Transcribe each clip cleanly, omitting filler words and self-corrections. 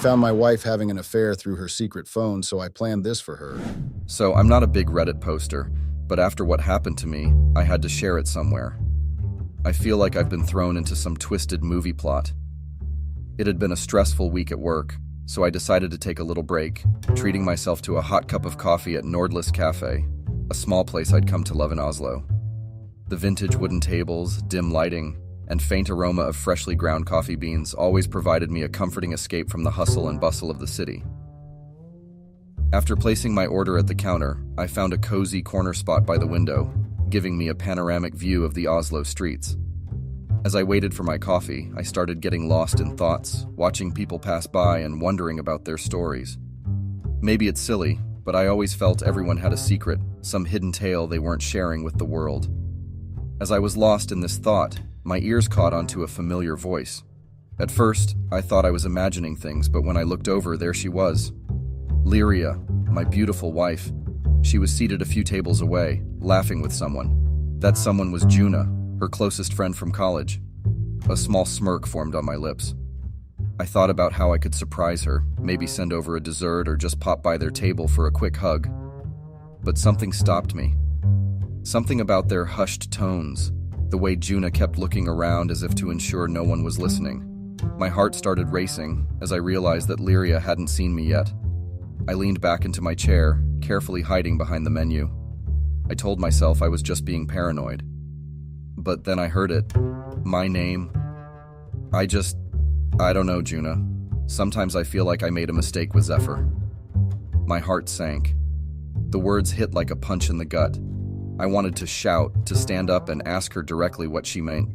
found my wife having an affair through her secret phone, so I planned this for her. So I'm not a big Reddit poster, but after what happened to me, I had to share it somewhere. I feel like I've been thrown into some twisted movie plot. It had been a stressful week at work, so I decided to take a little break, treating myself to a hot cup of coffee at Nordlys Cafe, a small place I'd come to love in Oslo. The vintage wooden tables, dim lighting, and faint aroma of freshly ground coffee beans always provided me a comforting escape from the hustle and bustle of the city. After placing my order at the counter, I found a cozy corner spot by the window, giving me a panoramic view of the Oslo streets. As I waited for my coffee, I started getting lost in thoughts, watching people pass by and wondering about their stories. Maybe it's silly, but I always felt everyone had a secret, some hidden tale they weren't sharing with the world. As I was lost in this thought, my ears caught onto a familiar voice. At first, I thought I was imagining things, but when I looked over, there she was. Lyria, my beautiful wife. She was seated a few tables away, laughing with someone. That someone was Juna, her closest friend from college. A small smirk formed on my lips. I thought about how I could surprise her, maybe send over a dessert or just pop by their table for a quick hug. But something stopped me. Something about their hushed tones, the way Juna kept looking around as if to ensure no one was listening. My heart started racing as I realized that Lyria hadn't seen me yet. I leaned back into my chair, carefully hiding behind the menu. I told myself I was just being paranoid. But then I heard it. My name. I don't know, Juna. Sometimes I feel like I made a mistake with Zephyr. My heart sank. The words hit like a punch in the gut. I wanted to shout, to stand up and ask her directly what she meant.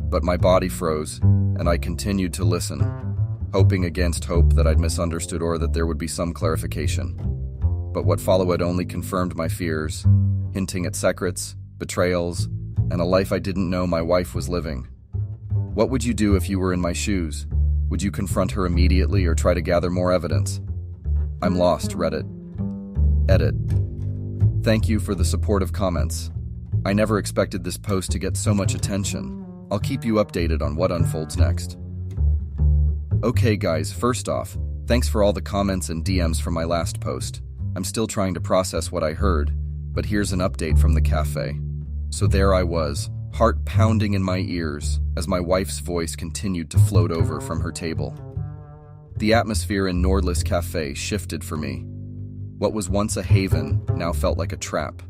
But my body froze, and I continued to listen, hoping against hope that I'd misunderstood or that there would be some clarification. But what followed only confirmed my fears, hinting at secrets, betrayals, and a life I didn't know my wife was living. What would you do if you were in my shoes? Would you confront her immediately or try to gather more evidence? I'm lost, Reddit. Edit. Thank you for the supportive comments. I never expected this post to get so much attention. I'll keep you updated on what unfolds next. Okay guys, first off, thanks for all the comments and DMs from my last post. I'm still trying to process what I heard, but here's an update from the cafe. So there I was, heart pounding in my ears as my wife's voice continued to float over from her table. The atmosphere in Nordlys Cafe shifted for me. What was once a haven now felt like a trap.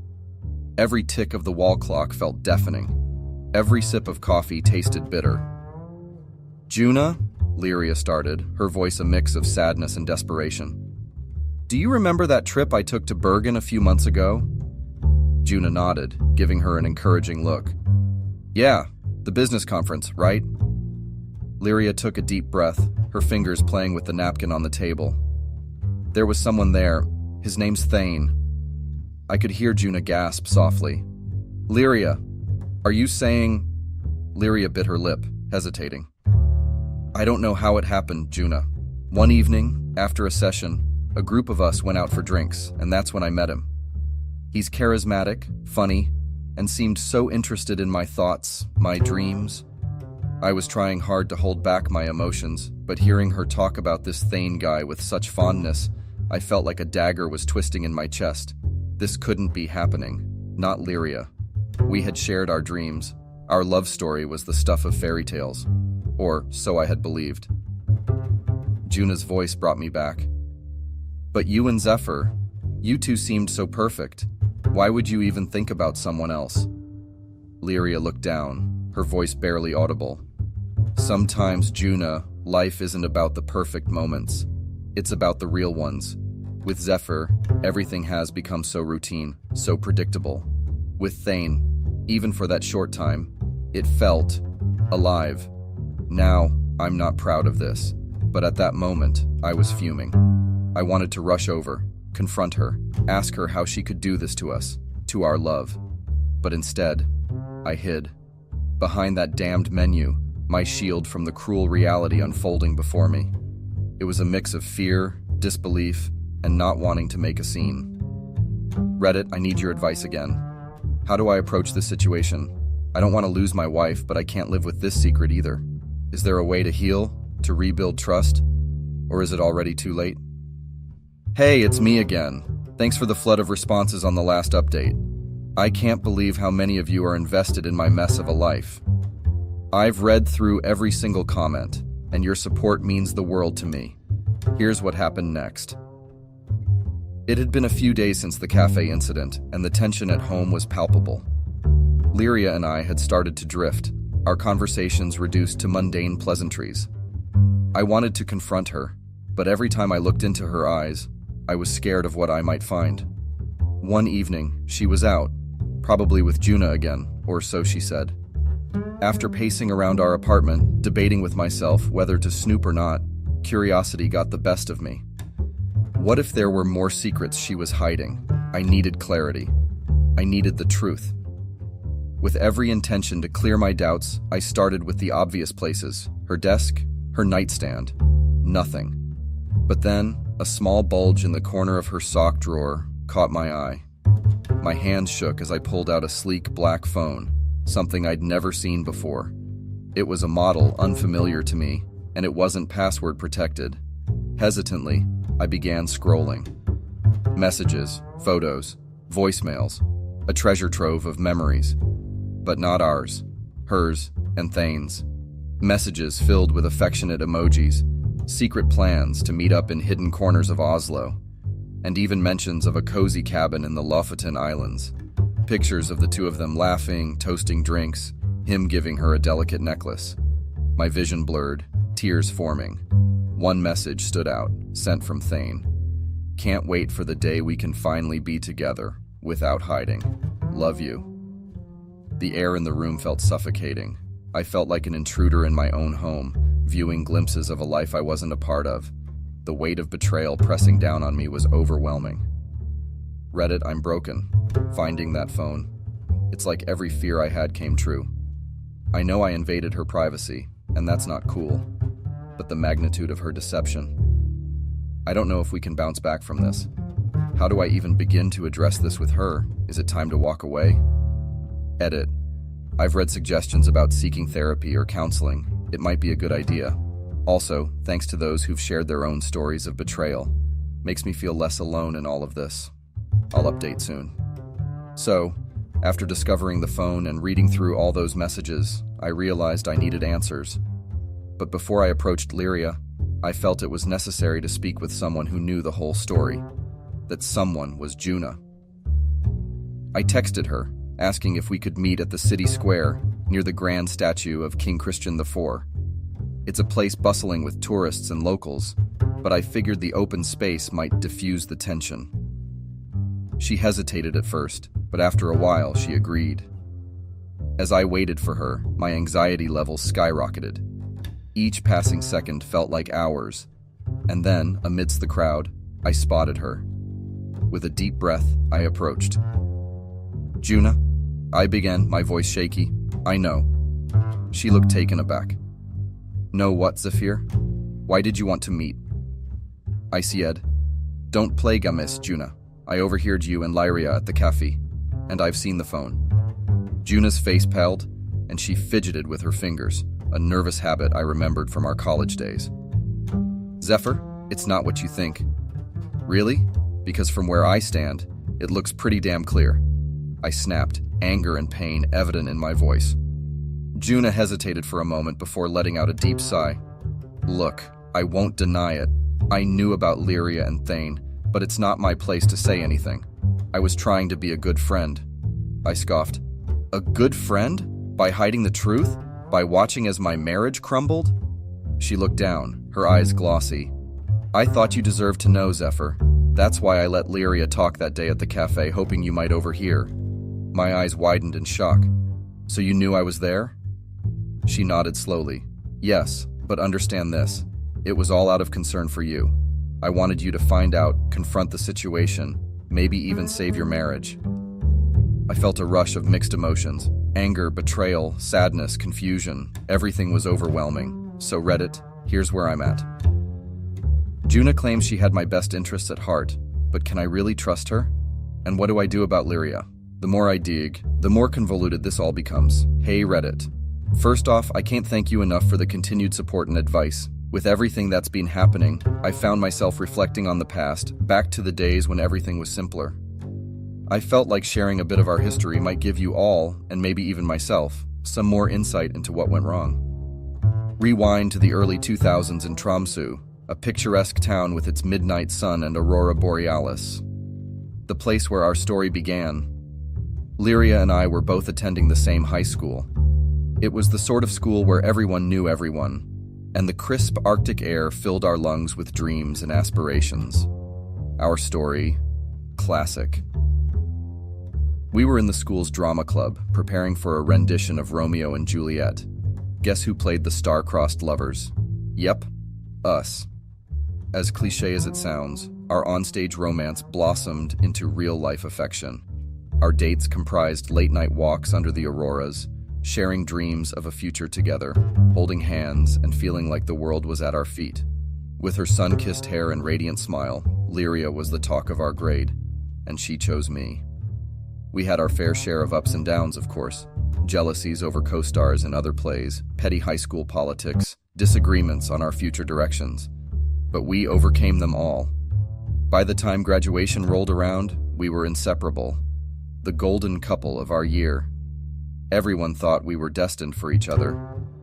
Every tick of the wall clock felt deafening. Every sip of coffee tasted bitter. Juna, Lyria started, her voice a mix of sadness and desperation. Do you remember that trip I took to Bergen a few months ago? Juna nodded, giving her an encouraging look. Yeah, the business conference, right? Lyria took a deep breath, her fingers playing with the napkin on the table. There was someone there. His name's Thane. I could hear Juna gasp softly. Lyria, are you saying... Lyria bit her lip, hesitating. I don't know how it happened, Juna. One evening, after a session, a group of us went out for drinks, and that's when I met him. He's charismatic, funny, and seemed so interested in my thoughts, my dreams. I was trying hard to hold back my emotions, but hearing her talk about this Thane guy with such fondness, I felt like a dagger was twisting in my chest. This couldn't be happening. Not Lyria. We had shared our dreams. Our love story was the stuff of fairy tales. Or so I had believed. Juna's voice brought me back. But you and Zephyr, you two seemed so perfect. Why would you even think about someone else? Lyria looked down, her voice barely audible. Sometimes, Juna, life isn't about the perfect moments. It's about the real ones. With Zephyr, everything has become so routine, so predictable. With Thane, even for that short time, it felt alive. Now, I'm not proud of this, but at that moment, I was fuming. I wanted to rush over, confront her, ask her how she could do this to us, to our love. But instead, I hid. Behind that damned menu, my shield from the cruel reality unfolding before me. It was a mix of fear, disbelief, and not wanting to make a scene. Reddit, I need your advice again. How do I approach this situation? I don't want to lose my wife, but I can't live with this secret either. Is there a way to heal, to rebuild trust? or is it already too late? Hey, it's me again. Thanks for the flood of responses on the last update. I can't believe how many of you are invested in my mess of a life. I've read through every single comment, and your support means the world to me. Here's what happened next. It had been a few days since the cafe incident, and the tension at home was palpable. Lyria and I had started to drift, our conversations reduced to mundane pleasantries. I wanted to confront her, but every time I looked into her eyes, I was scared of what I might find. One evening, she was out, probably with Juna again, or so she said. After pacing around our apartment, debating with myself whether to snoop or not, curiosity got the best of me. What if there were more secrets she was hiding? I needed clarity. I needed the truth. With every intention to clear my doubts, I started with the obvious places: her desk, her nightstand. Nothing. But then, a small bulge in the corner of her sock drawer caught my eye. My hand shook as I pulled out a sleek black phone, something I'd never seen before. It was a model unfamiliar to me, and it wasn't password protected. Hesitantly, I began scrolling. Messages, photos, voicemails, a treasure trove of memories. But not ours, hers, and Thane's. Messages filled with affectionate emojis, secret plans to meet up in hidden corners of Oslo, and even mentions of a cozy cabin in the Lofoten Islands. Pictures of the two of them laughing, toasting drinks, him giving her a delicate necklace. My vision blurred, tears forming. One message stood out, sent from Thane. Can't wait for the day we can finally be together, without hiding. Love you. The air in the room felt suffocating. I felt like an intruder in my own home, viewing glimpses of a life I wasn't a part of. The weight of betrayal pressing down on me was overwhelming. Reddit, I'm broken. Finding that phone. It's like every fear I had came true. I know I invaded her privacy, and that's not cool. But the magnitude of her deception. I don't know if we can bounce back from this. How do I even begin to address this with her? Is it time to walk away? Edit. I've read suggestions about seeking therapy or counseling. It might be a good idea. Also, thanks to those who've shared their own stories of betrayal. Makes me feel less alone in all of this. I'll update soon. So, after discovering the phone and reading through all those messages, I realized I needed answers. But before I approached Lyria, I felt it was necessary to speak with someone who knew the whole story. That someone was Juna. I texted her, asking if we could meet at the city square near the grand statue of King Christian IV. It's a place bustling with tourists and locals, but I figured the open space might diffuse the tension. She hesitated at first, but after a while she agreed. As I waited for her, my anxiety levels skyrocketed. Each passing second felt like hours, and then, amidst the crowd, I spotted her. With a deep breath, I approached. Juna, I began, my voice shaky. I know. She looked taken aback. Know what, Zephyr? Why did you want to meet? I said, don't plague Miss Juna. I overheard you and Lyria at the cafe, and I've seen the phone. Juna's face paled, and she fidgeted with her fingers, a nervous habit I remembered from our college days. Zephyr, it's not what you think. Really? Because from where I stand, it looks pretty damn clear. I snapped, anger and pain evident in my voice. Juna hesitated for a moment before letting out a deep sigh. Look, I won't deny it. I knew about Lyria and Thane, but it's not my place to say anything. I was trying to be a good friend. I scoffed. A good friend? By hiding the truth? By watching as my marriage crumbled? She looked down, her eyes glossy. I thought you deserved to know, Zephyr. That's why I let Lyria talk that day at the cafe, hoping you might overhear. My eyes widened in shock. So you knew I was there? She nodded slowly. Yes, but understand this. It was all out of concern for you. I wanted you to find out, confront the situation, maybe even save your marriage. I felt a rush of mixed emotions. Anger, betrayal, sadness, confusion. Everything was overwhelming. So Reddit, here's where I'm at. Juna claims she had my best interests at heart, but can I really trust her? And what do I do about Lyria? The more I dig, the more convoluted this all becomes. Hey Reddit. First off, I can't thank you enough for the continued support and advice. With everything that's been happening, I found myself reflecting on the past, back to the days when everything was simpler. I felt like sharing a bit of our history might give you all, and maybe even myself, some more insight into what went wrong. Rewind to the early 2000s in Tromsø, a picturesque town with its midnight sun and aurora borealis. The place where our story began. Lyria and I were both attending the same high school. It was the sort of school where everyone knew everyone, and the crisp Arctic air filled our lungs with dreams and aspirations. Our story, classic. We were in the school's drama club, preparing for a rendition of Romeo and Juliet. Guess who played the star-crossed lovers? Yep, us. As cliché as it sounds, our onstage romance blossomed into real-life affection. Our dates comprised late-night walks under the auroras, sharing dreams of a future together, holding hands and feeling like the world was at our feet. With her sun-kissed hair and radiant smile, Lyria was the talk of our grade, and she chose me. We had our fair share of ups and downs, of course. Jealousies over co-stars in other plays, petty high school politics, disagreements on our future directions. But we overcame them all. By the time graduation rolled around, we were inseparable. The golden couple of our year. Everyone thought we were destined for each other,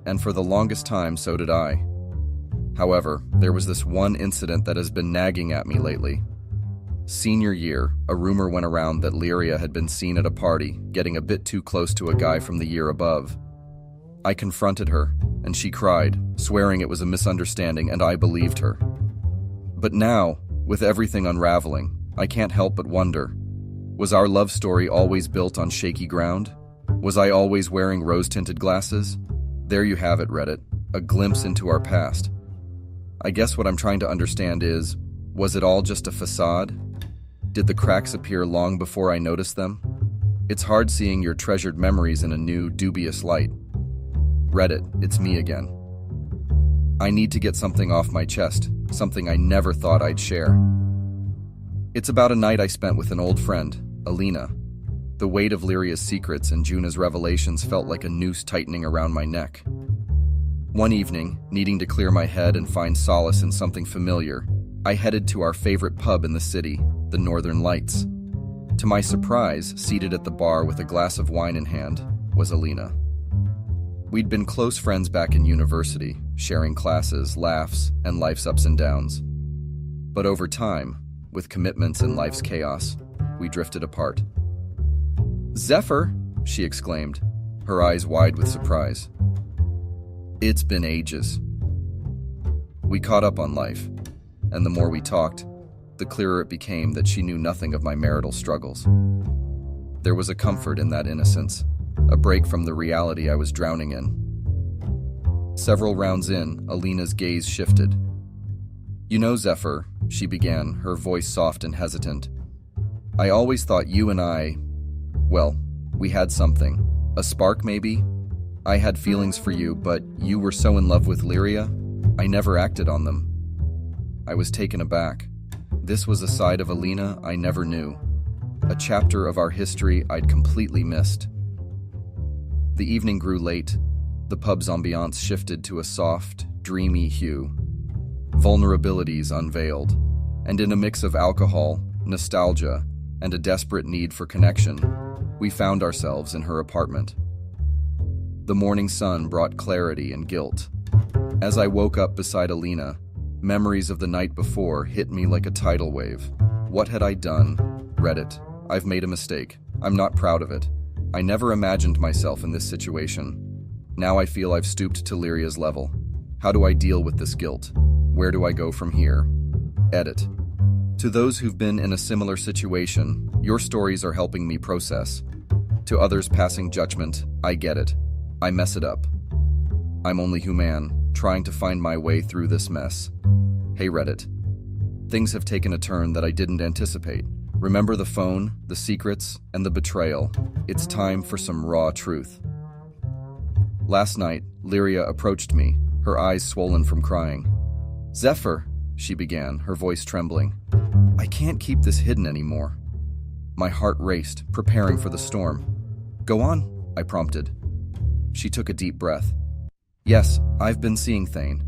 and for the longest time so did I. However, there was this one incident that has been nagging at me lately. Senior year, a rumor went around that Lyria had been seen at a party, getting a bit too close to a guy from the year above. I confronted her, and she cried, swearing it was a misunderstanding, and I believed her. But now, with everything unraveling, I can't help but wonder, was our love story always built on shaky ground? Was I always wearing rose-tinted glasses? There you have it, Reddit, a glimpse into our past. I guess what I'm trying to understand is, was it all just a facade? Did the cracks appear long before I noticed them? It's hard seeing your treasured memories in a new, dubious light. Reddit, it's me again. I need to get something off my chest, something I never thought I'd share. It's about a night I spent with an old friend, Alina. The weight of Lyria's secrets and Juna's revelations felt like a noose tightening around my neck. One evening, needing to clear my head and find solace in something familiar, I headed to our favorite pub in the city, the Northern Lights. To my surprise, seated at the bar with a glass of wine in hand, was Alina. We'd been close friends back in university, sharing classes, laughs, and life's ups and downs. But over time, with commitments and life's chaos, we drifted apart. "Zephyr!" she exclaimed, her eyes wide with surprise. It's been ages. We caught up on life, and the more we talked, the clearer it became that she knew nothing of my marital struggles. There was a comfort in that innocence, a break from the reality I was drowning in. Several rounds in, Alina's gaze shifted. "You know, Zephyr," she began, her voice soft and hesitant. "I always thought you and I, well, we had something. A spark, maybe? I had feelings for you, but you were so in love with Lyria, I never acted on them." I was taken aback. This was a side of Alina I never knew, a chapter of our history I'd completely missed. The evening grew late. The pub's ambiance shifted to a soft, dreamy hue. Vulnerabilities unveiled, and in a mix of alcohol, nostalgia, and a desperate need for connection, we found ourselves in her apartment. The morning sun brought clarity and guilt. As I woke up beside Alina, memories of the night before hit me like a tidal wave. What had I done? Reddit, I've made a mistake. I'm not proud of it. I never imagined myself in this situation. Now I feel I've stooped to Lyria's level. How do I deal with this guilt? Where do I go from here? Edit. To those who've been in a similar situation, your stories are helping me process. To others passing judgment, I get it. I mess it up. I'm only human, trying to find my way through this mess. Hey Reddit. Things have taken a turn that I didn't anticipate. Remember the phone, the secrets, and the betrayal. It's time for some raw truth. Last night, Lyria approached me, her eyes swollen from crying. "Zephyr," she began, her voice trembling. "I can't keep this hidden anymore." My heart raced, preparing for the storm. "Go on," I prompted. She took a deep breath. "Yes, I've been seeing Thane.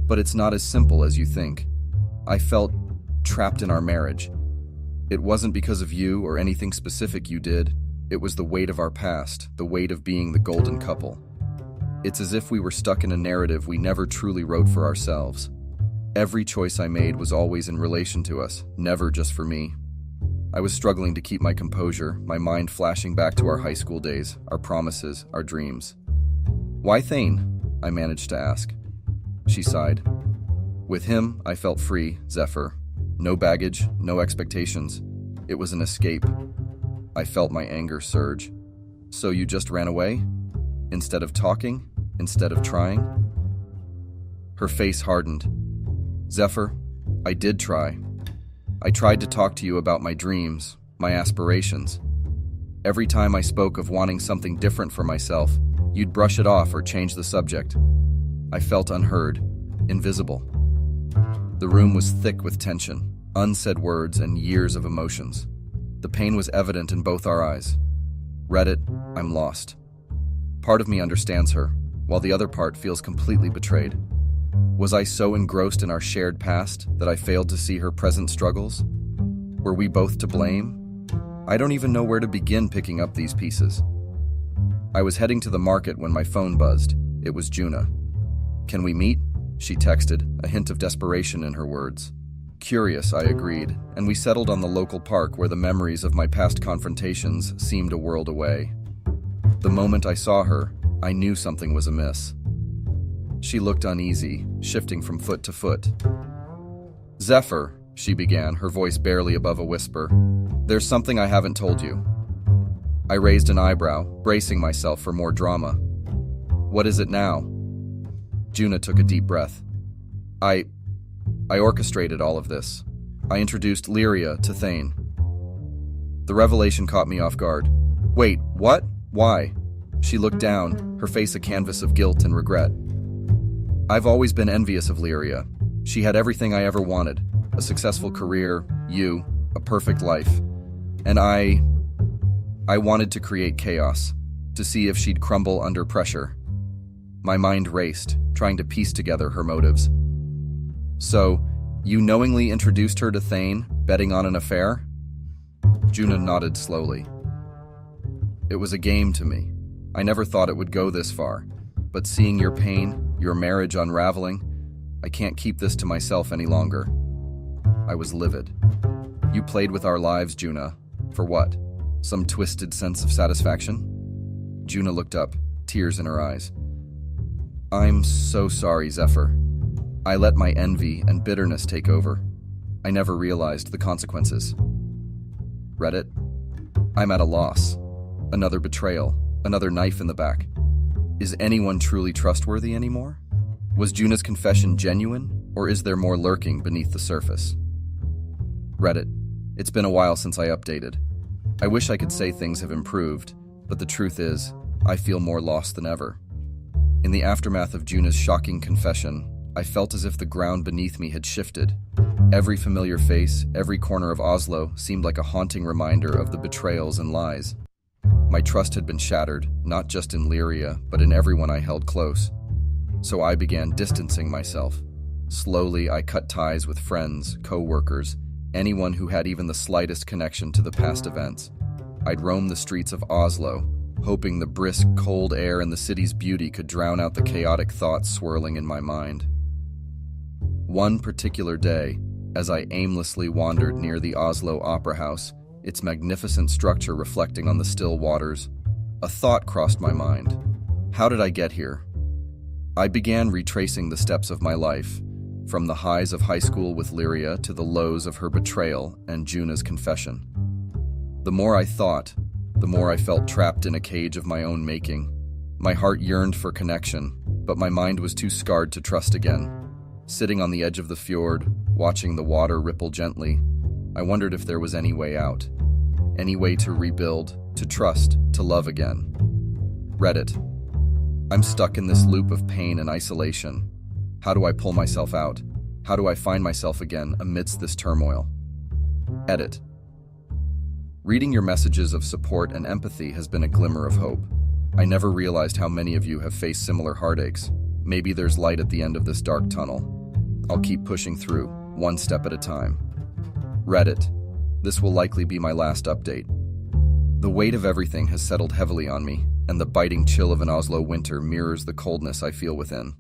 But it's not as simple as you think. I felt trapped in our marriage. It wasn't because of you or anything specific you did. It was the weight of our past, the weight of being the golden couple. It's as if we were stuck in a narrative we never truly wrote for ourselves. Every choice I made was always in relation to us, never just for me. I was struggling to keep my composure, my mind flashing back to our high school days, our promises, our dreams. "Why Thane?" I managed to ask. She sighed. "With him, I felt free, Zephyr. No baggage, no expectations. It was an escape." I felt my anger surge. "So you just ran away? Instead of talking? Instead of trying?" Her face hardened. "Zephyr, I did try. I tried to talk to you about my dreams, my aspirations. Every time I spoke of wanting something different for myself, you'd brush it off or change the subject. I felt unheard, invisible." The room was thick with tension, unsaid words, and years of emotions. The pain was evident in both our eyes. Reddit, I'm lost. Part of me understands her, while the other part feels completely betrayed. Was I so engrossed in our shared past that I failed to see her present struggles? Were we both to blame? I don't even know where to begin picking up these pieces. I was heading to the market when my phone buzzed. It was Juna. "Can we meet?" she texted, a hint of desperation in her words. Curious, I agreed, and we settled on the local park where the memories of my past confrontations seemed a world away. The moment I saw her, I knew something was amiss. She looked uneasy, shifting from foot to foot. "Zephyr," she began, her voice barely above a whisper, "there's something I haven't told you." I raised an eyebrow, bracing myself for more drama. "What is it now?" Juna took a deep breath. I orchestrated all of this. I introduced Lyria to Thane." The revelation caught me off guard. "Wait, what? Why?" She looked down, her face a canvas of guilt and regret. "I've always been envious of Lyria. She had everything I ever wanted. A successful career, you, a perfect life. And I wanted to create chaos, to see if she'd crumble under pressure." My mind raced, trying to piece together her motives. "So, you knowingly introduced her to Thane, betting on an affair?" Juna nodded slowly. "It was a game to me. I never thought it would go this far. But seeing your pain, your marriage unraveling, I can't keep this to myself any longer." I was livid. "You played with our lives, Juna. For what? Some twisted sense of satisfaction?" Juna looked up, tears in her eyes. "I'm so sorry, Zephyr. I let my envy and bitterness take over. I never realized the consequences." Reddit, I'm at a loss. Another betrayal, another knife in the back. Is anyone truly trustworthy anymore? Was Juna's confession genuine, or is there more lurking beneath the surface? Reddit, it's been a while since I updated. I wish I could say things have improved, but the truth is, I feel more lost than ever. In the aftermath of Juna's shocking confession, I felt as if the ground beneath me had shifted. Every familiar face, every corner of Oslo seemed like a haunting reminder of the betrayals and lies. My trust had been shattered, not just in Lyria, but in everyone I held close. So I began distancing myself. Slowly, I cut ties with friends, co-workers, anyone who had even the slightest connection to the past events. I'd roam the streets of Oslo, hoping the brisk, cold air and the city's beauty could drown out the chaotic thoughts swirling in my mind. One particular day, as I aimlessly wandered near the Oslo Opera House, its magnificent structure reflecting on the still waters, a thought crossed my mind. How did I get here? I began retracing the steps of my life, from the highs of high school with Lyria to the lows of her betrayal and Juna's confession. The more I thought, the more I felt trapped in a cage of my own making. My heart yearned for connection, but my mind was too scarred to trust again. Sitting on the edge of the fjord, watching the water ripple gently, I wondered if there was any way out. Any way to rebuild, to trust, to love again. Reddit. I'm stuck in this loop of pain and isolation. How do I pull myself out? How do I find myself again amidst this turmoil? Edit. Reading your messages of support and empathy has been a glimmer of hope. I never realized how many of you have faced similar heartaches. Maybe there's light at the end of this dark tunnel. I'll keep pushing through, one step at a time. Reddit. This will likely be my last update. The weight of everything has settled heavily on me, and the biting chill of an Oslo winter mirrors the coldness I feel within.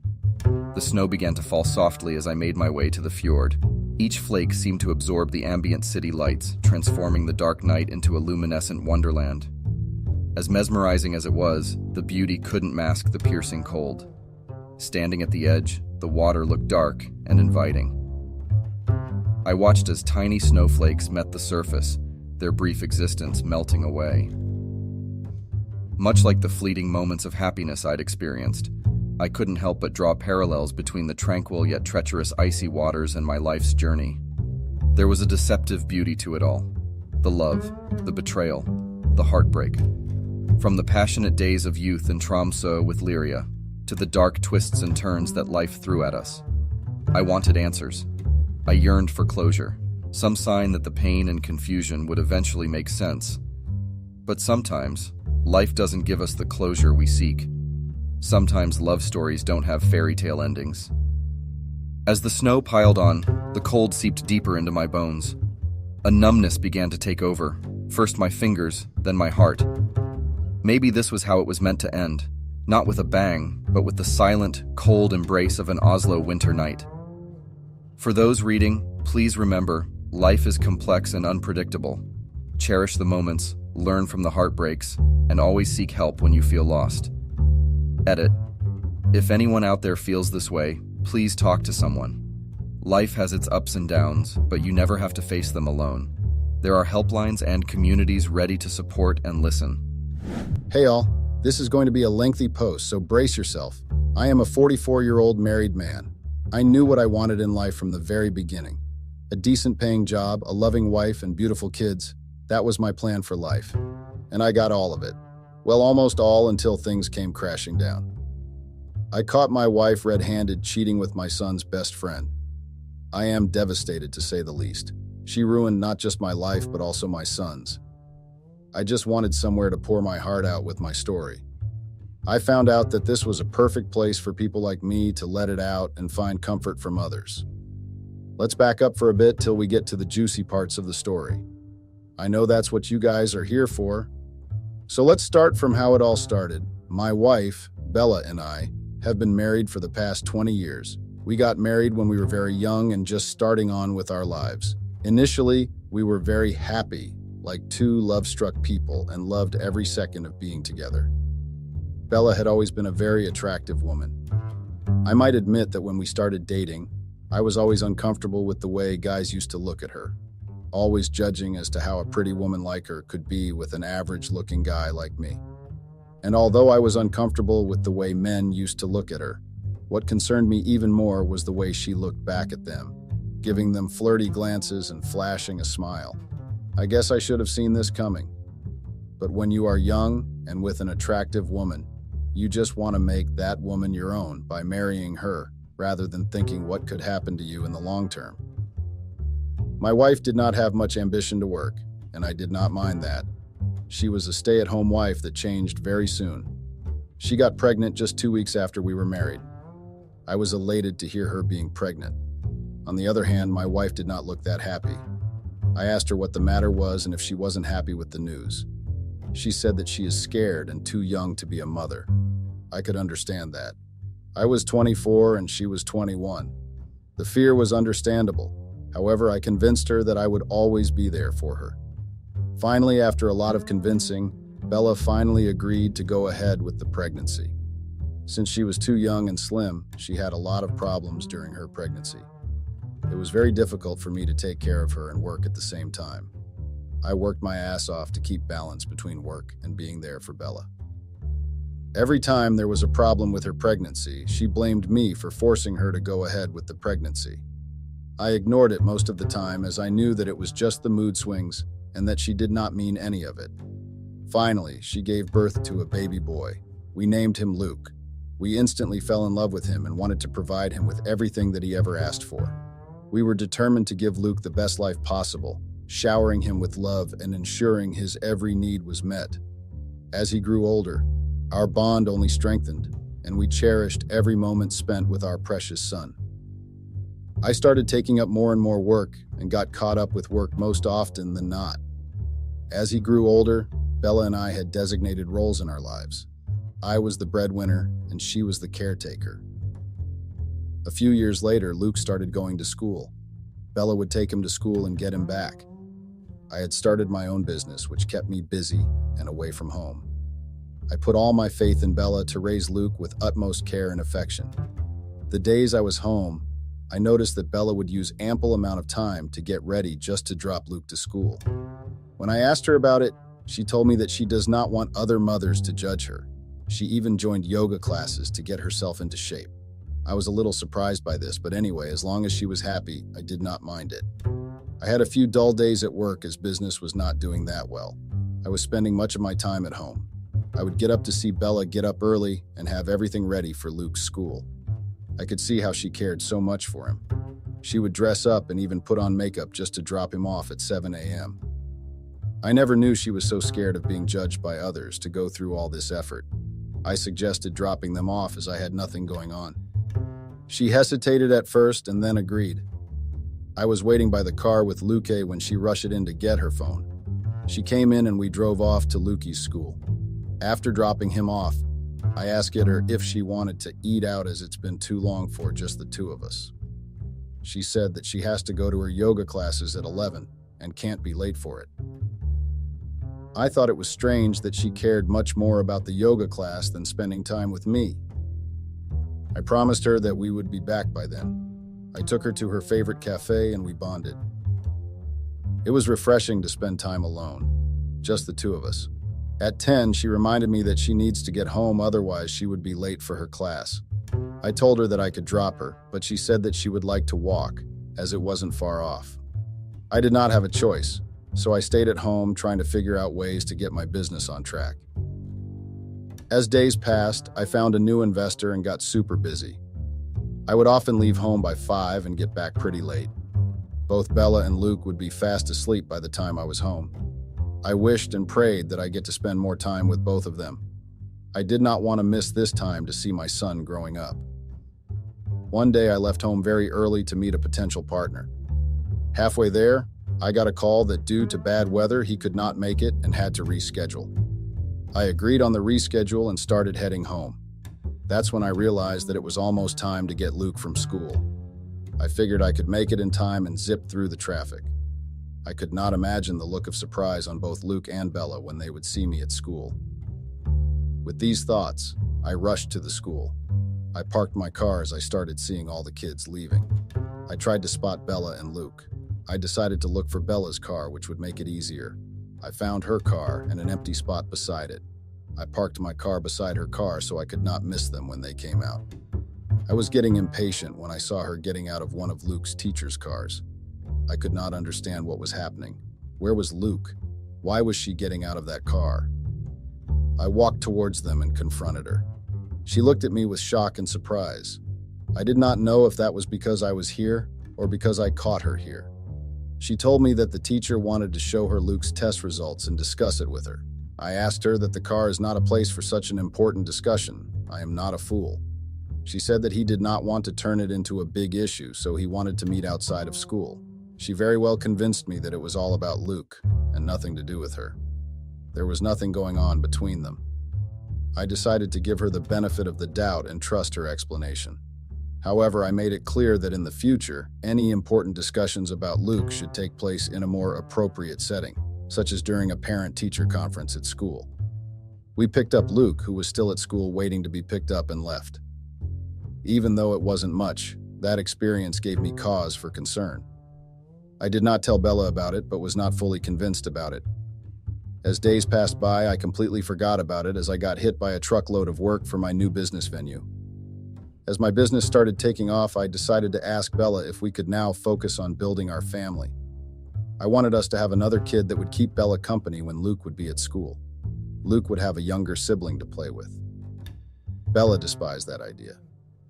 The snow began to fall softly as I made my way to the fjord. Each flake seemed to absorb the ambient city lights, transforming the dark night into a luminescent wonderland. As mesmerizing as it was, the beauty couldn't mask the piercing cold. Standing at the edge, the water looked dark and inviting. I watched as tiny snowflakes met the surface, their brief existence melting away. Much like the fleeting moments of happiness I'd experienced, I couldn't help but draw parallels between the tranquil yet treacherous icy waters and my life's journey. There was a deceptive beauty to it all. The love, the betrayal, the heartbreak. From the passionate days of youth in Tromsø with Lyria, to the dark twists and turns that life threw at us. I wanted answers. I yearned for closure, some sign that the pain and confusion would eventually make sense. But sometimes, life doesn't give us the closure we seek. Sometimes love stories don't have fairy tale endings. As the snow piled on, the cold seeped deeper into my bones. A numbness began to take over, first my fingers, then my heart. Maybe this was how it was meant to end, not with a bang, but with the silent, cold embrace of an Oslo winter night. For those reading, please remember, life is complex and unpredictable. Cherish the moments, learn from the heartbreaks, and always seek help when you feel lost. Edit. If anyone out there feels this way, please talk to someone. Life has its ups and downs, but you never have to face them alone. There are helplines and communities ready to support and listen. Hey all, this is going to be a lengthy post, so brace yourself. I am a 44-year-old married man. I knew what I wanted in life from the very beginning. A decent paying job, a loving wife, and beautiful kids. That was my plan for life. And I got all of it. Well, almost all until things came crashing down. I caught my wife red-handed cheating with my son's best friend. I am devastated, to say the least. She ruined not just my life, but also my son's. I just wanted somewhere to pour my heart out with my story. I found out that this was a perfect place for people like me to let it out and find comfort from others. Let's back up for a bit till we get to the juicy parts of the story. I know that's what you guys are here for. So let's start from how it all started. My wife, Bella, and I have been married for the past 20 years. We got married when we were very young and just starting on with our lives. Initially, we were very happy, like two love-struck people, and loved every second of being together. Bella had always been a very attractive woman. I might admit that when we started dating, I was always uncomfortable with the way guys used to look at her, always judging as to how a pretty woman like her could be with an average-looking guy like me. And although I was uncomfortable with the way men used to look at her, what concerned me even more was the way she looked back at them, giving them flirty glances and flashing a smile. I guess I should have seen this coming. But when you are young and with an attractive woman, you just want to make that woman your own by marrying her, rather than thinking what could happen to you in the long term. My wife did not have much ambition to work, and I did not mind that. She was a stay-at-home wife that changed very soon. She got pregnant just 2 weeks after we were married. I was elated to hear her being pregnant. On the other hand, my wife did not look that happy. I asked her what the matter was and if she wasn't happy with the news. She said that she is scared and too young to be a mother. I could understand that. I was 24 and she was 21. The fear was understandable. However, I convinced her that I would always be there for her. Finally, after a lot of convincing, Bella finally agreed to go ahead with the pregnancy. Since she was too young and slim, she had a lot of problems during her pregnancy. It was very difficult for me to take care of her and work at the same time. I worked my ass off to keep balance between work and being there for Bella. Every time there was a problem with her pregnancy, she blamed me for forcing her to go ahead with the pregnancy. I ignored it most of the time as I knew that it was just the mood swings and that she did not mean any of it. Finally, she gave birth to a baby boy. We named him Luke. We instantly fell in love with him and wanted to provide him with everything that he ever asked for. We were determined to give Luke the best life possible, showering him with love and ensuring his every need was met. As he grew older, our bond only strengthened, and we cherished every moment spent with our precious son. I started taking up more and more work and got caught up with work most often than not. As he grew older, Bella and I had designated roles in our lives. I was the breadwinner and she was the caretaker. A few years later, Luke started going to school. Bella would take him to school and get him back. I had started my own business, which kept me busy and away from home. I put all my faith in Bella to raise Luke with utmost care and affection. The days I was home, I noticed that Bella would use ample amount of time to get ready just to drop Luke to school. When I asked her about it, she told me that she does not want other mothers to judge her. She even joined yoga classes to get herself into shape. I was a little surprised by this, but anyway, as long as she was happy, I did not mind it. I had a few dull days at work as business was not doing that well. I was spending much of my time at home. I would get up to see Bella get up early and have everything ready for Luke's school. I could see how she cared so much for him. She would dress up and even put on makeup just to drop him off at 7 a.m. I never knew she was so scared of being judged by others to go through all this effort. I suggested dropping them off as I had nothing going on. She hesitated at first and then agreed. I was waiting by the car with Luke when she rushed in to get her phone. She came in and we drove off to Lukey's school. After dropping him off, I asked her if she wanted to eat out as it's been too long for just the two of us. She said that she has to go to her yoga classes at 11 and can't be late for it. I thought it was strange that she cared much more about the yoga class than spending time with me. I promised her that we would be back by then. I took her to her favorite cafe and we bonded. It was refreshing to spend time alone, just the two of us. At 10, she reminded me that she needs to get home, otherwise she would be late for her class. I told her that I could drop her, but she said that she would like to walk, as it wasn't far off. I did not have a choice, so I stayed at home trying to figure out ways to get my business on track. As days passed, I found a new investor and got super busy. I would often leave home by 5 and get back pretty late. Both Bella and Luke would be fast asleep by the time I was home. I wished and prayed that I get to spend more time with both of them. I did not want to miss this time to see my son growing up. One day I left home very early to meet a potential partner. Halfway there, I got a call that due to bad weather, he could not make it and had to reschedule. I agreed on the reschedule and started heading home. That's when I realized that it was almost time to get Luke from school. I figured I could make it in time and zip through the traffic. I could not imagine the look of surprise on both Luke and Bella when they would see me at school. With these thoughts, I rushed to the school. I parked my car as I started seeing all the kids leaving. I tried to spot Bella and Luke. I decided to look for Bella's car, which would make it easier. I found her car and an empty spot beside it. I parked my car beside her car so I could not miss them when they came out. I was getting impatient when I saw her getting out of one of Luke's teacher's cars. I could not understand what was happening. Where was Luke? Why was she getting out of that car? I walked towards them and confronted her. She looked at me with shock and surprise. I did not know if that was because I was here or because I caught her here. She told me that the teacher wanted to show her Luke's test results and discuss it with her. I asked her that the car is not a place for such an important discussion. I am not a fool. She said that he did not want to turn it into a big issue, so he wanted to meet outside of school. She very well convinced me that it was all about Luke and nothing to do with her. There was nothing going on between them. I decided to give her the benefit of the doubt and trust her explanation. However, I made it clear that in the future, any important discussions about Luke should take place in a more appropriate setting, such as during a parent-teacher conference at school. We picked up Luke, who was still at school waiting to be picked up, and left. Even though it wasn't much, that experience gave me cause for concern. I did not tell Bella about it, but was not fully convinced about it. As days passed by, I completely forgot about it as I got hit by a truckload of work for my new business venue. As my business started taking off, I decided to ask Bella if we could now focus on building our family. I wanted us to have another kid that would keep Bella company when Luke would be at school. Luke would have a younger sibling to play with. Bella despised that idea.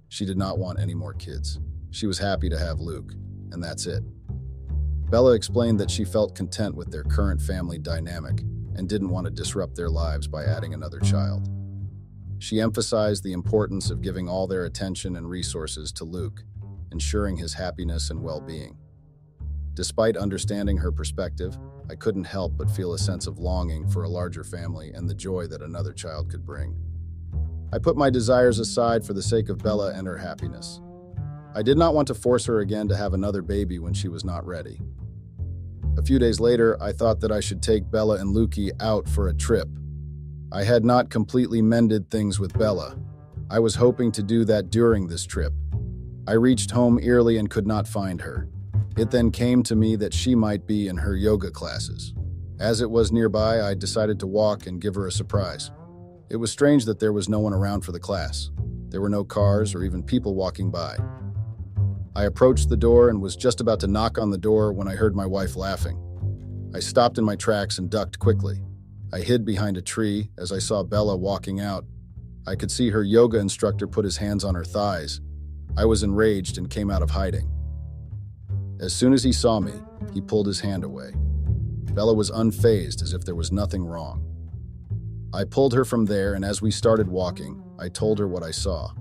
She did not want any more kids. She was happy to have Luke, and that's it. Bella explained that she felt content with their current family dynamic and didn't want to disrupt their lives by adding another child. She emphasized the importance of giving all their attention and resources to Luke. ensuring his happiness and well-being. Despite understanding her perspective, I couldn't help but feel a sense of longing for a larger family and the joy that another child could bring. I put my desires aside for the sake of Bella and her happiness. I did not want to force her again to have another baby when she was not ready. A few days later, I thought that I should take Bella and Lukey out for a trip. I had not completely mended things with Bella. I was hoping to do that during this trip. I reached home early and could not find her. It then came to me that she might be in her yoga classes. As it was nearby, I decided to walk and give her a surprise. It was strange that there was no one around for the class. There were no cars or even people walking by. I approached the door and was just about to knock on the door when I heard my wife laughing. I stopped in my tracks and ducked quickly. I hid behind a tree as I saw Bella walking out. I could see her yoga instructor put his hands on her thighs. I was enraged and came out of hiding. As soon as he saw me, he pulled his hand away. Bella was unfazed, as if there was nothing wrong. I pulled her from there, and as we started walking, I told her what I saw.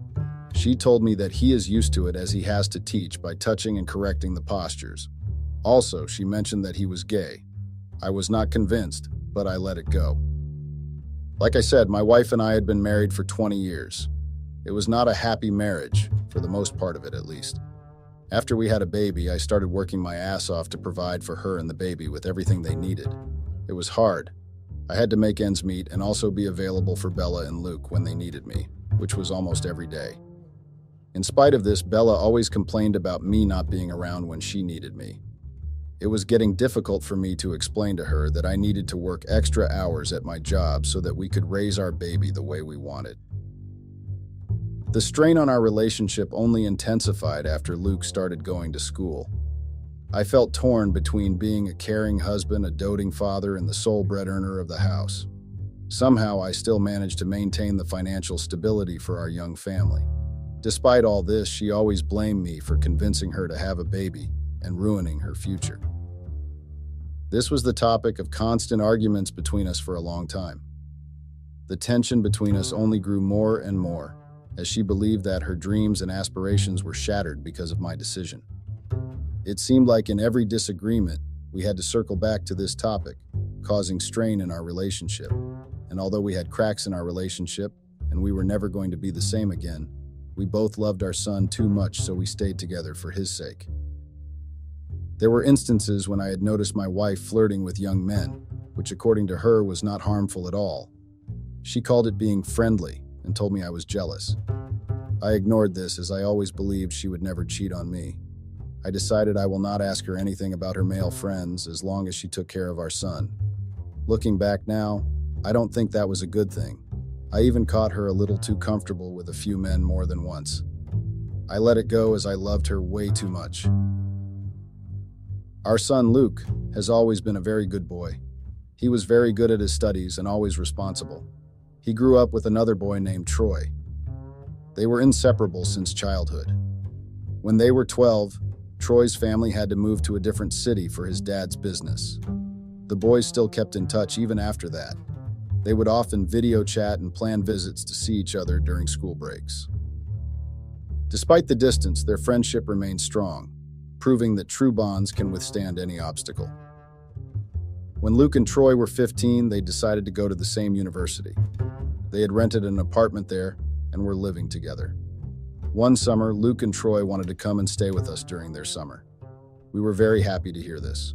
She told me that he is used to it as he has to teach by touching and correcting the postures. Also, she mentioned that he was gay. I was not convinced, but I let it go. Like I said, my wife and I had been married for 20 years. It was not a happy marriage, for the most part of it at least. After we had a baby, I started working my ass off to provide for her and the baby with everything they needed. It was hard. I had to make ends meet and also be available for Bella and Luke when they needed me, which was almost every day. In spite of this, Bella always complained about me not being around when she needed me. It was getting difficult for me to explain to her that I needed to work extra hours at my job so that we could raise our baby the way we wanted. The strain on our relationship only intensified after Luke started going to school. I felt torn between being a caring husband, a doting father, and the sole bread earner of the house. Somehow, I still managed to maintain the financial stability for our young family. Despite all this, she always blamed me for convincing her to have a baby and ruining her future. This was the topic of constant arguments between us for a long time. The tension between us only grew more and more, as she believed that her dreams and aspirations were shattered because of my decision. It seemed like in every disagreement, we had to circle back to this topic, causing strain in our relationship. And although we had cracks in our relationship, and we were never going to be the same again, we both loved our son too much, so we stayed together for his sake. There were instances when I had noticed my wife flirting with young men, which according to her was not harmful at all. She called it being friendly and told me I was jealous. I ignored this as I always believed she would never cheat on me. I decided I will not ask her anything about her male friends as long as she took care of our son. Looking back now, I don't think that was a good thing. I even caught her a little too comfortable with a few men more than once. I let it go as I loved her way too much. Our son Luke has always been a very good boy. He was very good at his studies and always responsible. He grew up with another boy named Troy. They were inseparable since childhood. When they were 12, Troy's family had to move to a different city for his dad's business. The boys still kept in touch even after that. They would often video chat and plan visits to see each other during school breaks. Despite the distance, their friendship remained strong, proving that true bonds can withstand any obstacle. When Luke and Troy were 15, they decided to go to the same university. They had rented an apartment there and were living together. One summer, Luke and Troy wanted to come and stay with us during their summer. We were very happy to hear this.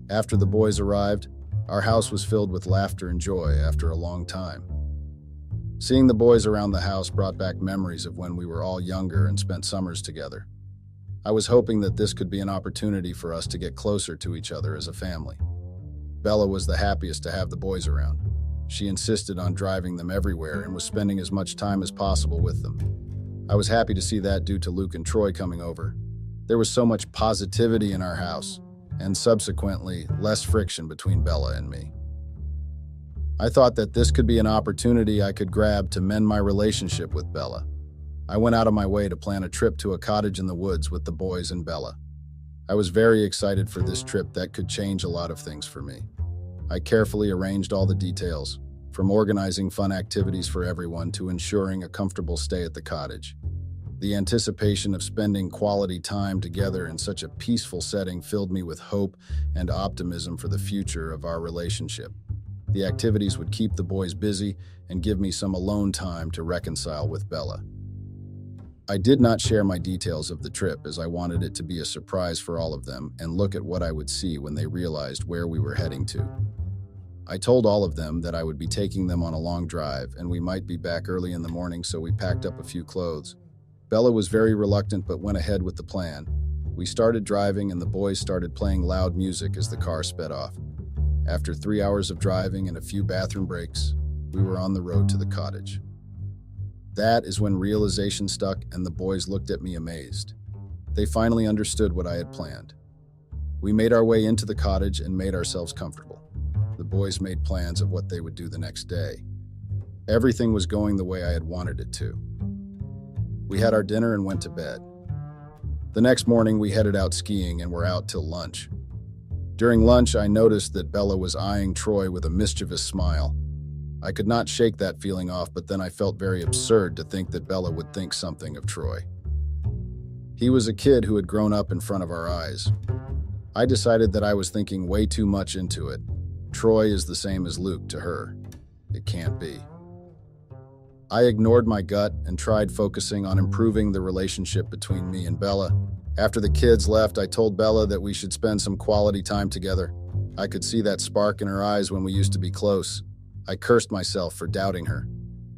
After the boys arrived, our house was filled with laughter and joy after a long time. Seeing the boys around the house brought back memories of when we were all younger and spent summers together. I was hoping that this could be an opportunity for us to get closer to each other as a family. Bella was the happiest to have the boys around. She insisted on driving them everywhere and was spending as much time as possible with them. I was happy to see that due to Luke and Troy coming over. There was so much positivity in our house, and subsequently, less friction between Bella and me. I thought that this could be an opportunity I could grab to mend my relationship with Bella. I went out of my way to plan a trip to a cottage in the woods with the boys and Bella. I was very excited for this trip that could change a lot of things for me. I carefully arranged all the details, from organizing fun activities for everyone to ensuring a comfortable stay at the cottage. The anticipation of spending quality time together in such a peaceful setting filled me with hope and optimism for the future of our relationship. The activities would keep the boys busy and give me some alone time to reconcile with Bella. I did not share my details of the trip as I wanted it to be a surprise for all of them and look at what I would see when they realized where we were heading to. I told all of them that I would be taking them on a long drive and we might be back early in the morning, so we packed up a few clothes. Bella was very reluctant but went ahead with the plan. We started driving and the boys started playing loud music as the car sped off. After 3 hours of driving and a few bathroom breaks, we were on the road to the cottage. That is when realization stuck and the boys looked at me amazed. They finally understood what I had planned. We made our way into the cottage and made ourselves comfortable. The boys made plans of what they would do the next day. Everything was going the way I had wanted it to. We had our dinner and went to bed. The next morning, we headed out skiing and were out till lunch. During lunch, I noticed that Bella was eyeing Troy with a mischievous smile. I could not shake that feeling off, but then I felt very absurd to think that Bella would think something of Troy. He was a kid who had grown up in front of our eyes. I decided that I was thinking way too much into it. Troy is the same as Luke to her. It can't be. I ignored my gut and tried focusing on improving the relationship between me and Bella. After the kids left, I told Bella that we should spend some quality time together. I could see that spark in her eyes when we used to be close. I cursed myself for doubting her.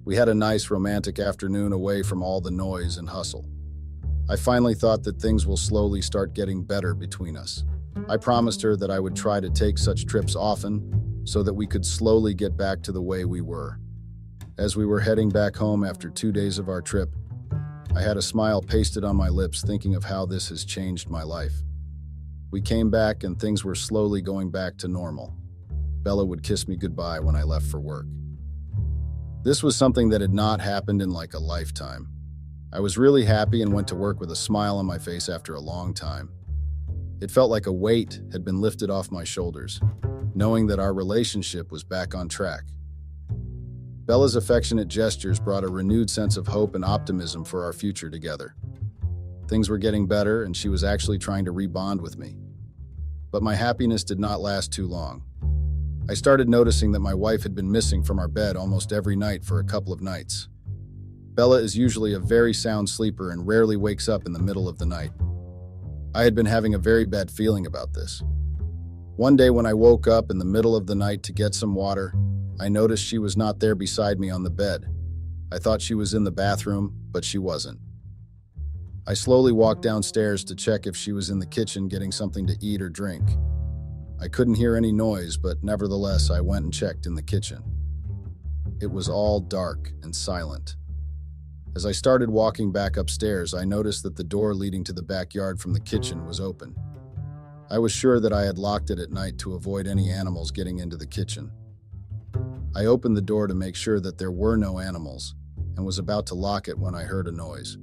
We had a nice romantic afternoon away from all the noise and hustle. I finally thought that things will slowly start getting better between us. I promised her that I would try to take such trips often so that we could slowly get back to the way we were. As we were heading back home after 2 days of our trip, I had a smile pasted on my lips thinking of how this has changed my life. We came back and things were slowly going back to normal. Bella would kiss me goodbye when I left for work. This was something that had not happened in like a lifetime. I was really happy and went to work with a smile on my face after a long time. It felt like a weight had been lifted off my shoulders, knowing that our relationship was back on track. Bella's affectionate gestures brought a renewed sense of hope and optimism for our future together. Things were getting better and she was actually trying to rebond with me. But my happiness did not last too long. I started noticing that my wife had been missing from our bed almost every night for a couple of nights. Bella is usually a very sound sleeper and rarely wakes up in the middle of the night. I had been having a very bad feeling about this. One day when I woke up in the middle of the night to get some water, I noticed she was not there beside me on the bed. I thought she was in the bathroom, but she wasn't. I slowly walked downstairs to check if she was in the kitchen getting something to eat or drink. I couldn't hear any noise, but nevertheless, I went and checked in the kitchen. It was all dark and silent. As I started walking back upstairs, I noticed that the door leading to the backyard from the kitchen was open. I was sure that I had locked it at night to avoid any animals getting into the kitchen. I opened the door to make sure that there were no animals and was about to lock it when I heard a noise.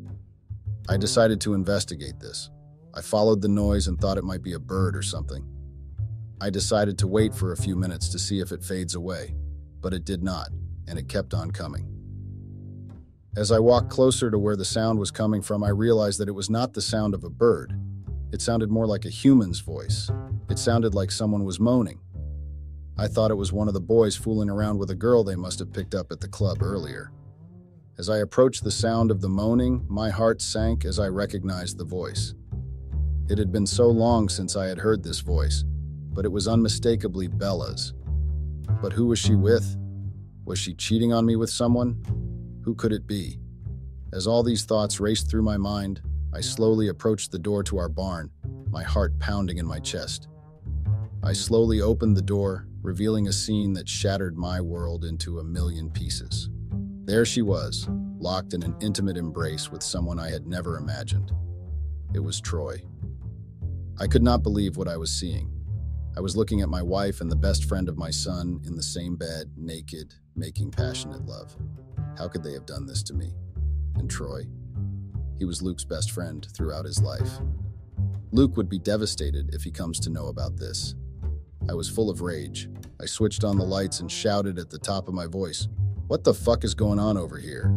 I decided to investigate this. I followed the noise and thought it might be a bird or something. I decided to wait for a few minutes to see if it fades away, but it did not, and it kept on coming. As I walked closer to where the sound was coming from, I realized that it was not the sound of a bird. It sounded more like a human's voice. It sounded like someone was moaning. I thought it was one of the boys fooling around with a girl they must have picked up at the club earlier. As I approached the sound of the moaning, my heart sank as I recognized the voice. It had been so long since I had heard this voice, but it was unmistakably Bella's. But who was she with? Was she cheating on me with someone? Who could it be? As all these thoughts raced through my mind, I slowly approached the door to our barn, my heart pounding in my chest. I slowly opened the door, revealing a scene that shattered my world into a million pieces. There she was, locked in an intimate embrace with someone I had never imagined. It was Troy. I could not believe what I was seeing. I was looking at my wife and the best friend of my son in the same bed, naked, making passionate love. How could they have done this to me? And Troy? He was Luke's best friend throughout his life. Luke would be devastated if he comes to know about this. I was full of rage. I switched on the lights and shouted at the top of my voice, "What the fuck is going on over here?"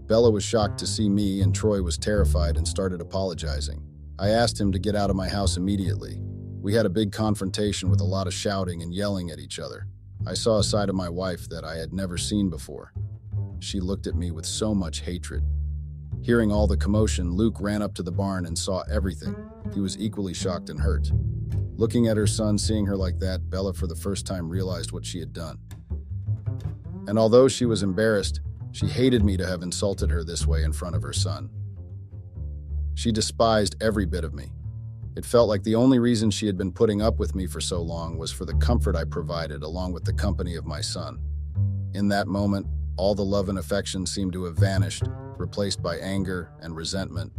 Bella was shocked to see me, and Troy was terrified and started apologizing. I asked him to get out of my house immediately. We had a big confrontation with a lot of shouting and yelling at each other. I saw a side of my wife that I had never seen before. She looked at me with so much hatred. Hearing all the commotion, Luke ran up to the barn and saw everything. He was equally shocked and hurt. Looking at her son, seeing her like that, Bella for the first time realized what she had done. And although she was embarrassed, she hated me to have insulted her this way in front of her son. She despised every bit of me. It felt like the only reason she had been putting up with me for so long was for the comfort I provided along with the company of my son. In that moment, all the love and affection seemed to have vanished, replaced by anger and resentment.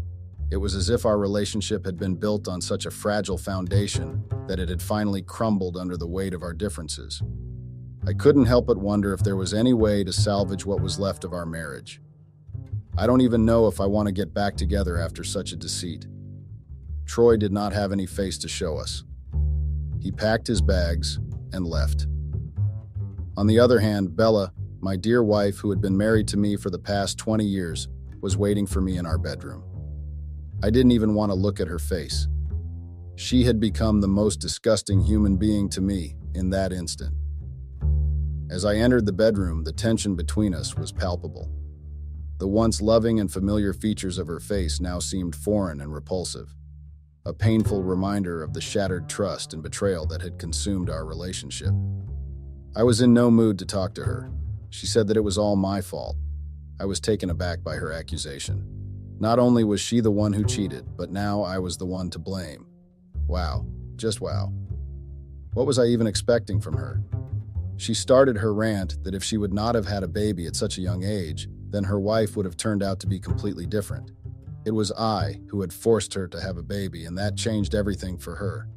It was as if our relationship had been built on such a fragile foundation that it had finally crumbled under the weight of our differences. I couldn't help but wonder if there was any way to salvage what was left of our marriage. I don't even know if I want to get back together after such a deceit. Troy did not have any face to show us. He packed his bags and left. On the other hand, Bella, my dear wife who had been married to me for the past 20 years, was waiting for me in our bedroom. I didn't even want to look at her face. She had become the most disgusting human being to me in that instant. As I entered the bedroom, the tension between us was palpable. The once loving and familiar features of her face now seemed foreign and repulsive, a painful reminder of the shattered trust and betrayal that had consumed our relationship. I was in no mood to talk to her. She said that it was all my fault. I was taken aback by her accusation. Not only was she the one who cheated, but now I was the one to blame. Wow, just wow. What was I even expecting from her? She started her rant that if she would not have had a baby at such a young age, then her wife would have turned out to be completely different. It was I who had forced her to have a baby, and that changed everything for her.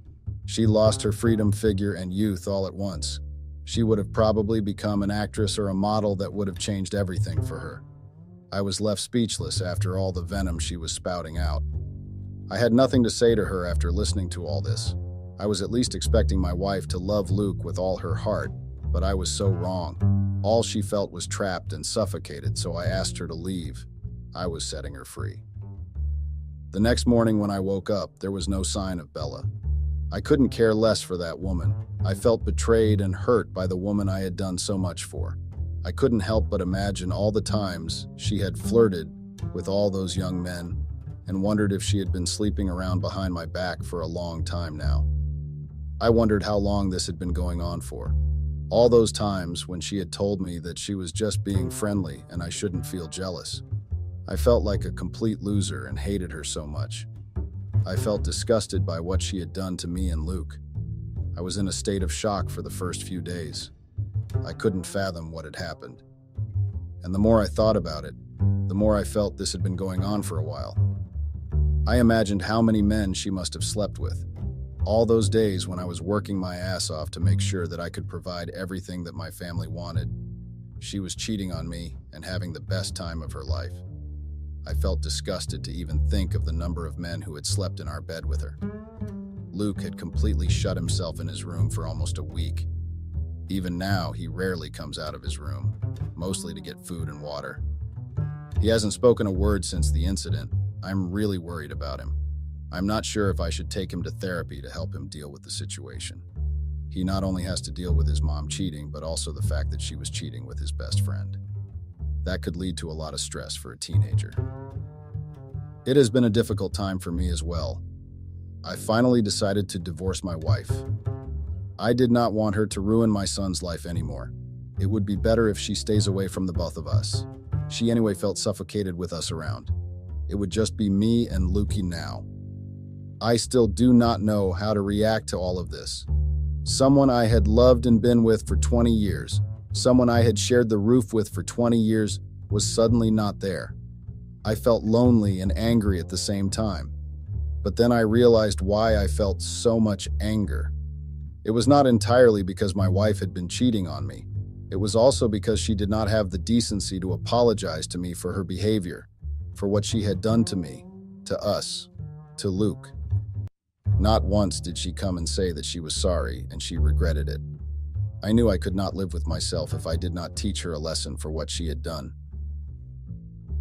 She lost her freedom, figure, and youth all at once. She would have probably become an actress or a model that would have changed everything for her. I was left speechless after all the venom she was spouting out. I had nothing to say to her after listening to all this. I was at least expecting my wife to love Luke with all her heart, but I was so wrong. All she felt was trapped and suffocated, so I asked her to leave. I was setting her free. The next morning when I woke up, there was no sign of Bella. I couldn't care less for that woman. I felt betrayed and hurt by the woman I had done so much for. I couldn't help but imagine all the times she had flirted with all those young men and wondered if she had been sleeping around behind my back for a long time now. I wondered how long this had been going on for. All those times when she had told me that she was just being friendly and I shouldn't feel jealous. I felt like a complete loser and hated her so much. I felt disgusted by what she had done to me and Luke. I was in a state of shock for the first few days. I couldn't fathom what had happened. And the more I thought about it, the more I felt this had been going on for a while. I imagined how many men she must have slept with. All those days when I was working my ass off to make sure that I could provide everything that my family wanted. She was cheating on me and having the best time of her life. I felt disgusted to even think of the number of men who had slept in our bed with her. Luke had completely shut himself in his room for almost a week. Even now, he rarely comes out of his room, mostly to get food and water. He hasn't spoken a word since the incident. I'm really worried about him. I'm not sure if I should take him to therapy to help him deal with the situation. He not only has to deal with his mom cheating, but also the fact that she was cheating with his best friend. That could lead to a lot of stress for a teenager. It has been a difficult time for me as well. I finally decided to divorce my wife. I did not want her to ruin my son's life anymore. It would be better if she stays away from the both of us. She anyway felt suffocated with us around. It would just be me and Lukey now. I still do not know how to react to all of this. Someone I had loved and been with for 20 years, someone I had shared the roof with for 20 years, was suddenly not there. I felt lonely and angry at the same time. But then I realized why I felt so much anger. It was not entirely because my wife had been cheating on me. It was also because she did not have the decency to apologize to me for her behavior, for what she had done to me, to us, to Luke. Not once did she come and say that she was sorry and she regretted it. I knew I could not live with myself if I did not teach her a lesson for what she had done.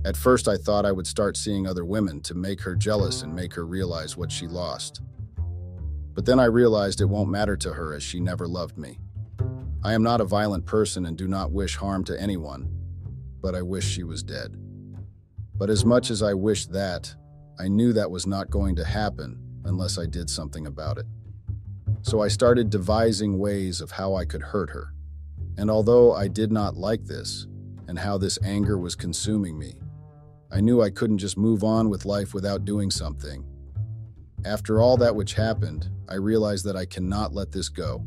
At first, I thought I would start seeing other women to make her jealous and make her realize what she lost. But then I realized it won't matter to her as she never loved me. I am not a violent person and do not wish harm to anyone, but I wish she was dead. But as much as I wished that, I knew that was not going to happen unless I did something about it. So I started devising ways of how I could hurt her. And although I did not like this, and how this anger was consuming me, I knew I couldn't just move on with life without doing something. After all that which happened, I realized that I cannot let this go.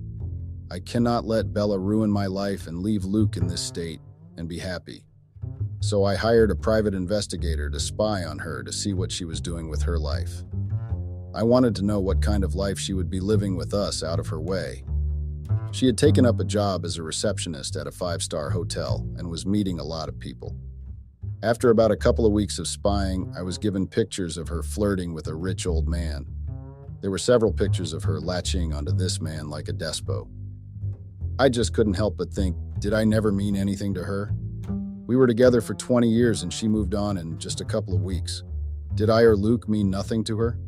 I cannot let Bella ruin my life and leave Luke in this state and be happy. So I hired a private investigator to spy on her to see what she was doing with her life. I wanted to know what kind of life she would be living with us out of her way. She had taken up a job as a receptionist at a 5-star hotel and was meeting a lot of people. After about a couple of weeks of spying, I was given pictures of her flirting with a rich old man. There were several pictures of her latching onto this man like a despo. I just couldn't help but think, did I never mean anything to her? We were together for 20 years and she moved on in just a couple of weeks. Did I or Luke mean nothing to her?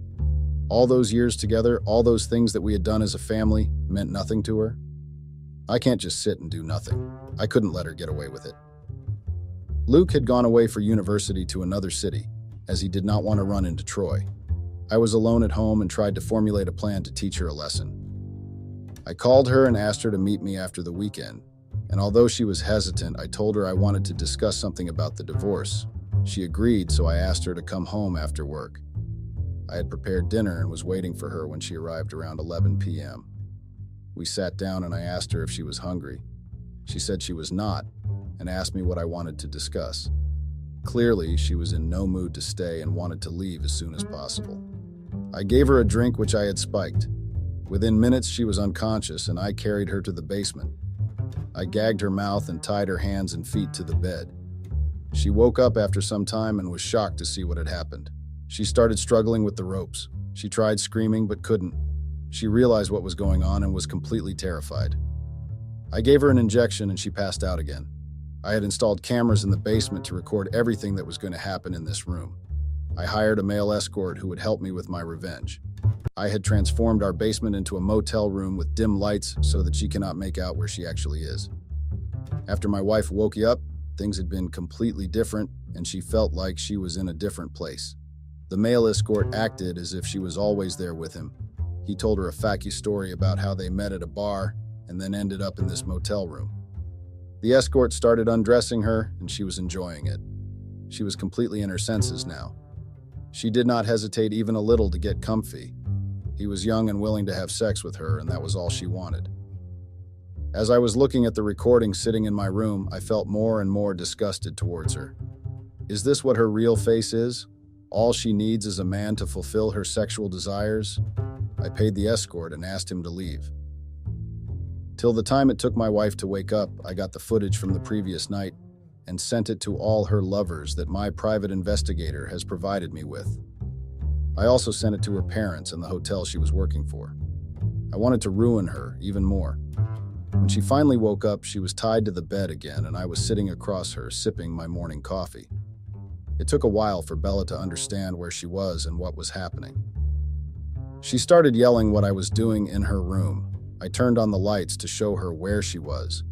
All those years together, all those things that we had done as a family, meant nothing to her? I can't just sit and do nothing. I couldn't let her get away with it. Luke had gone away for university to another city, as he did not want to run into Troy. I was alone at home and tried to formulate a plan to teach her a lesson. I called her and asked her to meet me after the weekend, and although she was hesitant, I told her I wanted to discuss something about the divorce. She agreed, so I asked her to come home after work. I had prepared dinner and was waiting for her when she arrived around 11 p.m. We sat down and I asked her if she was hungry. She said she was not, and asked me what I wanted to discuss. Clearly, she was in no mood to stay and wanted to leave as soon as possible. I gave her a drink which I had spiked. Within minutes, she was unconscious and I carried her to the basement. I gagged her mouth and tied her hands and feet to the bed. She woke up after some time and was shocked to see what had happened. She started struggling with the ropes. She tried screaming but couldn't. She realized what was going on and was completely terrified. I gave her an injection and she passed out again. I had installed cameras in the basement to record everything that was going to happen in this room. I hired a male escort who would help me with my revenge. I had transformed our basement into a motel room with dim lights so that she cannot make out where she actually is. After my wife woke up, things had been completely different and she felt like she was in a different place. The male escort acted as if she was always there with him. He told her a facky story about how they met at a bar and then ended up in this motel room. The escort started undressing her and she was enjoying it. She was completely in her senses now. She did not hesitate even a little to get comfy. He was young and willing to have sex with her, and that was all she wanted. As I was looking at the recording sitting in my room, I felt more and more disgusted towards her. Is this what her real face is? All she needs is a man to fulfill her sexual desires? I paid the escort and asked him to leave. Till the time it took my wife to wake up, I got the footage from the previous night and sent it to all her lovers that my private investigator has provided me with. I also sent it to her parents and the hotel she was working for. I wanted to ruin her even more. When she finally woke up, she was tied to the bed again and I was sitting across her sipping my morning coffee. It took a while for Bella to understand where she was and what was happening. She started yelling what I was doing in her room. I turned on the lights to show her where she was.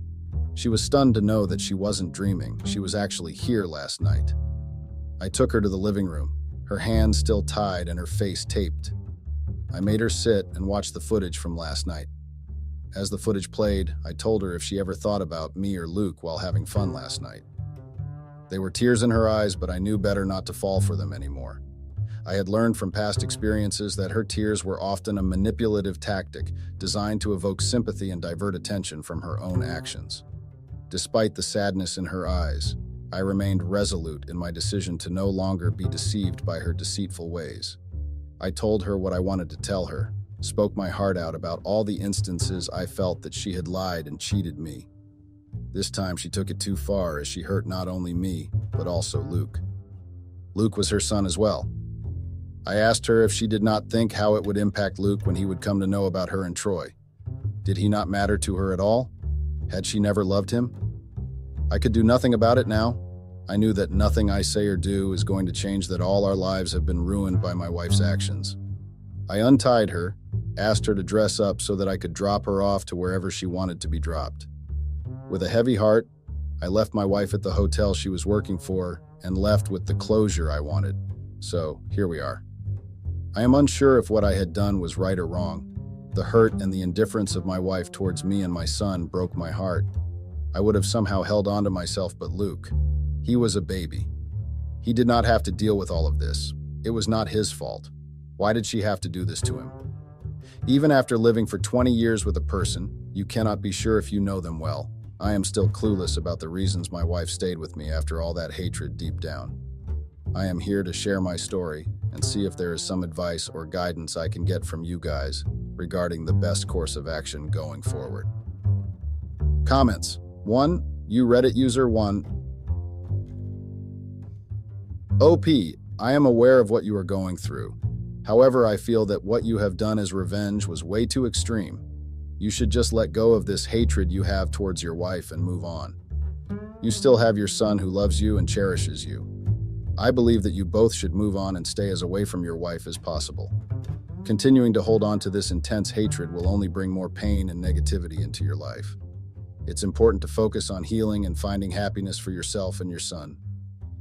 She was stunned to know that she wasn't dreaming. She was actually here last night. I took her to the living room, her hands still tied and her face taped. I made her sit and watch the footage from last night. As the footage played, I told her if she ever thought about me or Luke while having fun last night. There were tears in her eyes, but I knew better not to fall for them anymore. I had learned from past experiences that her tears were often a manipulative tactic designed to evoke sympathy and divert attention from her own actions. Despite the sadness in her eyes, I remained resolute in my decision to no longer be deceived by her deceitful ways. I told her what I wanted to tell her, spoke my heart out about all the instances I felt that she had lied and cheated me. This time she took it too far as she hurt not only me, but also Luke. Luke was her son as well. I asked her if she did not think how it would impact Luke when he would come to know about her and Troy. Did he not matter to her at all? Had she never loved him? I could do nothing about it now. I knew that nothing I say or do is going to change, that all our lives have been ruined by my wife's actions. I untied her, asked her to dress up so that I could drop her off to wherever she wanted to be dropped. With a heavy heart, I left my wife at the hotel she was working for and left with the closure I wanted. So, here we are. I am unsure if what I had done was right or wrong. The hurt and the indifference of my wife towards me and my son broke my heart. I would have somehow held on to myself, but Luke, he was a baby. He did not have to deal with all of this. It was not his fault. Why did she have to do this to him? Even after living for 20 years with a person, you cannot be sure if you know them well. I am still clueless about the reasons my wife stayed with me after all that hatred deep down. I am here to share my story and see if there is some advice or guidance I can get from you guys regarding the best course of action going forward. Comments. 1. You Reddit user 1. OP, I am aware of what you are going through. However, I feel that what you have done as revenge was way too extreme. You should just let go of this hatred you have towards your wife and move on. You still have your son who loves you and cherishes you. I believe that you both should move on and stay as away from your wife as possible. Continuing to hold on to this intense hatred will only bring more pain and negativity into your life. It's important to focus on healing and finding happiness for yourself and your son.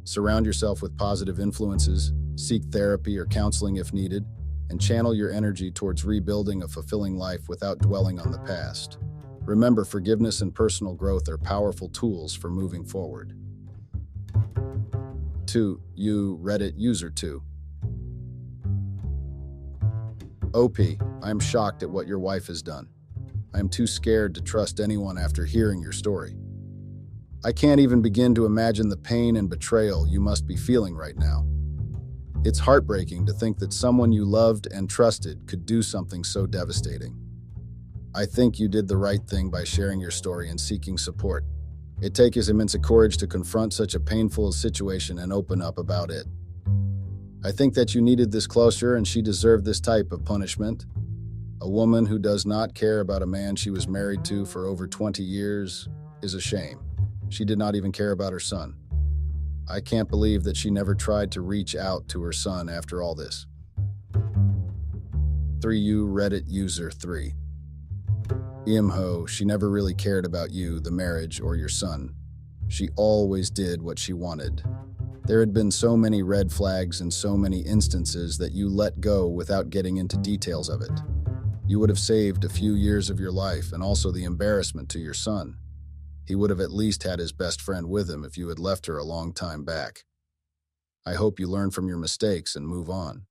Surround yourself with positive influences, seek therapy or counseling if needed, and channel your energy towards rebuilding a fulfilling life without dwelling on the past. Remember, forgiveness and personal growth are powerful tools for moving forward. 2. You Reddit user 2. OP, I am shocked at what your wife has done. I am too scared to trust anyone after hearing your story. I can't even begin to imagine the pain and betrayal you must be feeling right now. It's heartbreaking to think that someone you loved and trusted could do something so devastating. I think you did the right thing by sharing your story and seeking support. It takes immense courage to confront such a painful situation and open up about it. I think that you needed this closure and she deserved this type of punishment. A woman who does not care about a man she was married to for over 20 years is a shame. She did not even care about her son. I can't believe that she never tried to reach out to her son after all this. 3U Reddit user 3. Imho, she never really cared about you, the marriage, or your son. She always did what she wanted. There had been so many red flags and so many instances that you let go without getting into details of it. You would have saved a few years of your life and also the embarrassment to your son. He would have at least had his best friend with him if you had left her a long time back. I hope you learn from your mistakes and move on.